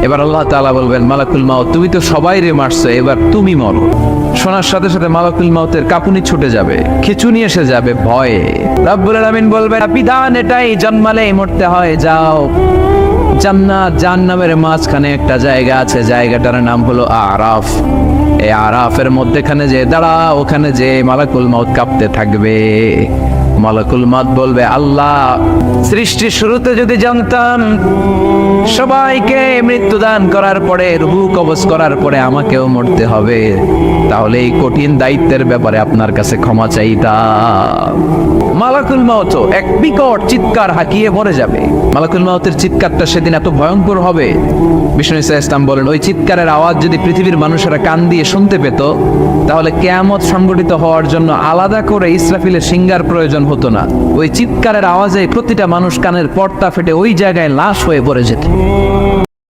এবার আল্লাহ তাআলা বলবেন, মালাকুল মাউত তুমি তো সবাই রে মারছো, এবার তুমি মরো। শোনার সাথে সাথে মালাকুল মাউতের কাঁপুনি ছুটে যাবে, খিঁচুনি এসে যাবে ভয়ে। রব্বুল আলামিন বলবেন, বিধান এটাই, জন্মালেই মরতে হয়, যাও। জান্নাত জাহান্নামের মাঝখানে একটা জায়গা আছে, জায়গাটার নাম হলো আরাফ। এই আরাফের মধ্যেখানে যে দাঁড়া, ওখানে যে মালাকুল মাউত কাঁপতে থাকবে। মালাকুল মাউত বলবে, আল্লাহ সৃষ্টির শুরুতে যদি জানতাম সবাইকে মৃত্যুদান করার পরে, রূহ কবজ করার পরে আমাকেও মরতে হবে, তাহলে এই কঠিন দায়িত্বের ব্যাপারে আপনার কাছে ক্ষমা চাইতাম। মালাকুল মাউত এক বিকট চিৎকার হাঁকিয়ে মরে যাবে। মালাকুল মাউতের চিৎকারটা সেদিন এত ভয়ঙ্কর হবে, বিষ্ণু ইসলাম বলেন, ওই চিৎকারের আওয়াজ যদি পৃথিবীর মানুষেরা কান দিয়ে শুনতে পেত, তাহলে কিয়ামত সংগঠিত হওয়ার জন্য আলাদা করে ইসরাফিলের সিঙ্গার প্রয়োজন হতো না। ওই চিৎকারের আওয়াজে প্রতিটা মানুষ কানের পর্দা ফেটে ওই জায়গায় লাশ হয়ে পড়ে যেত।